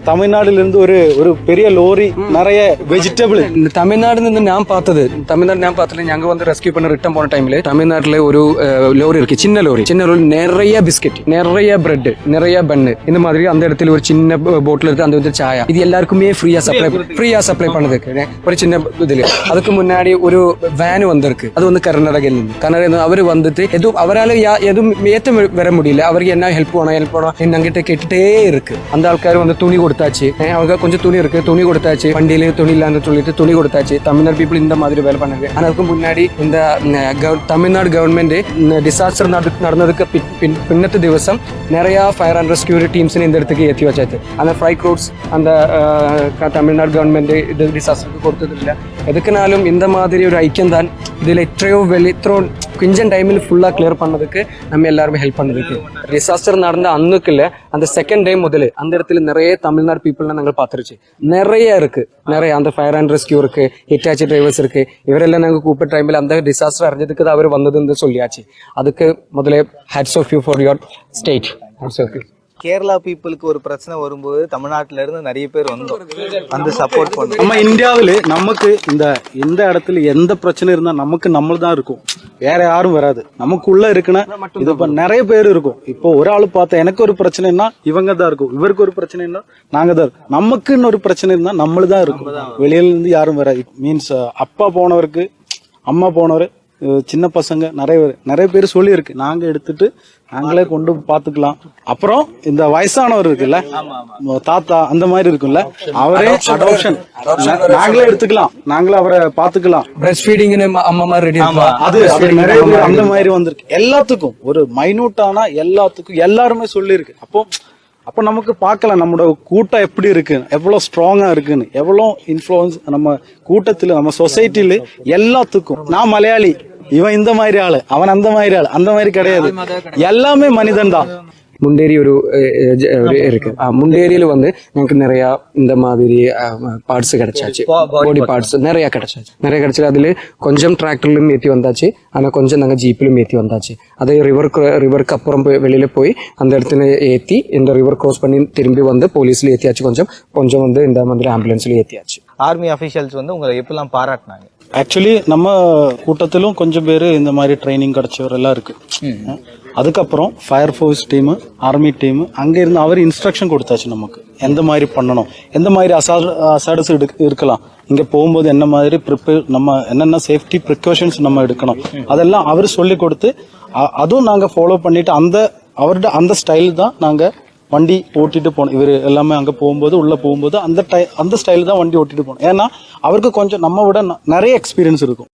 தமிழ்நாடுல இருந்து ஒரு பெரிய லோரி நிறைய வெஜிடபிள் தமிழ்நாடு நான் பார்த்தது ഞങ്ങൾ வந்து ரெஸ்கியூ பண்ண ரிட்டர்ன் போன டைம்ல தமிழ்நாட்டுல ஒரு லோரி இருக்கு, சின்ன லோரி நிறைய பிஸ்கெட், நிறைய பிரெட், நிறைய பன்னு, இந்த மாதிரி அந்த இடத்துல ஒரு சின்ன போட்ல இருக்கு. அந்த வந்து சாயா இது எல்லாருக்குமே ஃப்ரீயா சப்ளை பண்ணதுக்கு ஒரு சின்ன இதுல. அதுக்கு முன்னாடி ஒரு வேன் வந்திருக்கு, அது வந்து கர்நாடகையில் இருந்து அவரு வந்துட்டு எதுவும் அவரால் எதுவும் ஏற்ற வர முடியல. அவருக்கு என்ன ஹெல்ப் வேணும் என்கிட்ட கேட்டுட்டே இருக்கு. அந்த ஆட்கார் வந்து துணி கொடுத்தாச்சு, அவங்க கொஞ்சம் துணி இருக்கு, துணி கொடுத்தாச்சு, வண்டியில துணி இல்லான்னு சொல்லிட்டு துணி கொடுத்தாச்சு. தமிழ்நாடு பீப்புள் இந்த மாதிரி வேலை பண்ணாங்க. ஆனா அதுக்கு முன்னாடி இந்த தமிழ்நாடு கவர்மெண்ட் டிசாஸ்டர் நடந்ததுக்கு பின்னத்து திவசம் நிறைய ஃபயர் அண்ட் ரெஸ்கியூ டீம்ஸ் இந்த இடத்துக்கு ஏற்றி வச்சாச்சு. அந்த ஃப்ரைக் ரோட்ஸ் அந்த தமிழ்நாடு கவர்மெண்ட் இது டிசாஸ்டருக்கு கொடுத்தது இல்லை. எதுக்குனாலும் இந்த மாதிரி ஒரு ஐக்கியம் தான் இதில் இത്രയോ கொஞ்சம் டைமில் ஃபுல்லாக கிளியர் பண்ணதுக்கு நம்ம எல்லாருமே ஹெல்ப் பண்ணதுக்கு. டிசாஸ்டர் நடந்த அன்னுக்குள்ள அந்த செகண்ட் டே முதல்ல அந்த இடத்துல நிறைய தமிழ்நாடு பீப்புள்லாம் நாங்கள் பார்த்துருச்சு. நிறைய இருக்கு, நிறைய அந்த ஃபயர் அண்ட் ரெஸ்கியூ இருக்கு, ஹிட்டாச்சி டிரைவர்ஸ் இருக்கு. இவரெல்லாம் நாங்கள் கூப்பிட்ட டைமில் அந்த டிசாஸ்டர் அறிஞ்சதுக்கு அவர் வந்ததுன்னு சொல்லியாச்சு. அதுக்கு முதல்ல hats off you for your state. Hats off you. Kerala பீப்புளுக்கு ஒரு பிரச்சனை வரும்போது தமிழ்நாட்டில இருந்து நிறைய பேர் வந்து சப்போர்ட் பண்ணுவோம். நம்ம இந்தியாவில் நமக்கு இந்த இடத்துல எந்த பிரச்சனை இருந்தா நமக்கு நம்மள்தான் இருக்கும், வேற யாரும் வராது. நமக்குள்ள இருக்குன்னா இது இப்ப நிறைய பேர் இருக்கும். இப்போ ஒரு ஆளு பார்த்தா எனக்கு ஒரு பிரச்சனைன்னா இவங்க தான் இருக்கும், இவருக்கு ஒரு பிரச்சனைன்னா நாங்க தான் இருக்கும். நமக்குன்னு ஒரு பிரச்சனை இருந்தா நம்மளுதான் இருக்கும், வெளியில இருந்து யாரும் வராது. மீன்ஸ் அப்பா போனவருக்கு அம்மா போனவர், சின்ன பசங்க நிறைய பேர் சொல்லியிருக்கு, நாங்க எடுத்துட்டு நாங்களே கொண்டு பாத்துக்கலாம். அப்புறம் இந்த வயசானவர் இருக்குல்ல, தாத்தா அந்த மாதிரி இருக்குல்ல, அவரே அடாப்ஷன் நாங்களே எடுத்துக்கலாம், நாங்களே அவரை பாத்துக்கலாம். பிரஸ்ட் ஃபீடிங் அம்மா மாதிரி ரெடி அது நிறைய பேர் அந்த மாதிரி வந்திருக்கு. எல்லாத்துக்கும் ஒரு மைனூட்டானா எல்லாத்துக்கும் எல்லாருமே சொல்லியிருக்கு. அப்போ நமக்கு பார்க்கலாம் நம்மளோட கூட்டம் எப்படி இருக்கு, எவ்வளவு ஸ்ட்ராங்கா இருக்குன்னு, எவ்வளவு இன்ஃப்ளூயன்ஸ் நம்ம கூட்டத்துல நம்ம சொசைட்டில எல்லாத்துக்கும். நான் மலையாளி, இவன் இந்த மாதிரி ஆளு, அவன் அந்த மாதிரி ஆளு, அந்த மாதிரி கிடையாது, எல்லாமே மனிதன் தான். முண்டேரி ஒரு இருக்கு. முண்டேரியில வந்து எனக்கு நிறைய இந்த மாதிரி பார்ட்ஸ் கிடைச்சாச்சு, பாடி பார்ட்ஸ் நிறைய கிடைச்சாச்சு. அதுல கொஞ்சம் டிராக்டர்லயும் ஏற்றி வந்தாச்சு, ஆனா கொஞ்சம் நாங்கள் ஜீப்பிலும் ஏற்றி வந்தாச்சு. அதை ரிவருக்கு அப்புறம் வெளியில போய் அந்த இடத்துல ஏற்றி இந்த ரிவர் கிராஸ் பண்ணி திரும்பி வந்து போலீஸ்ல ஏற்றியாச்சு, கொஞ்சம் வந்து இந்த மாதிரி ஆம்புலன்ஸ்ல ஏற்றியாச்சு. ஆர்மி அபிஷியல்ஸ் வந்து உங்களை எப்பெல்லாம் பாராட்டினாங்க? ஆக்சுவலி நம்ம கூட்டத்திலும் கொஞ்சம் பேர் இந்த மாதிரி ட்ரைனிங் கிடைச்சவர் எல்லாம் இருக்கு. அதுக்கப்புறம் fire force team, army team அங்கே இருந்து அவர் இன்ஸ்ட்ரக்ஷன் கொடுத்தாச்சு நமக்கு எந்த மாதிரி பண்ணணும், எந்த மாதிரி அசாடஸ் இருக்கலாம், இங்கே போகும்போது என்ன மாதிரி நம்ம என்னென்ன சேஃப்டி ப்ரிகாஷன்ஸ் நம்ம எடுக்கணும், அதெல்லாம் அவர் சொல்லி கொடுத்து அதுவும் நாங்கள் ஃபாலோ பண்ணிட்டு அவரோட அந்த ஸ்டைல் தான் நாங்கள் வண்டி ஓட்டிட்டு போனோம். இவர் எல்லாமே அங்கே போகும்போது உள்ள போகும்போது அந்த ஸ்டைல் தான் வண்டி ஓட்டிட்டு போனோம். ஏன்னா அவருக்கு கொஞ்சம் நம்ம விட நிறைய எக்ஸ்பீரியன்ஸ் இருக்கும்.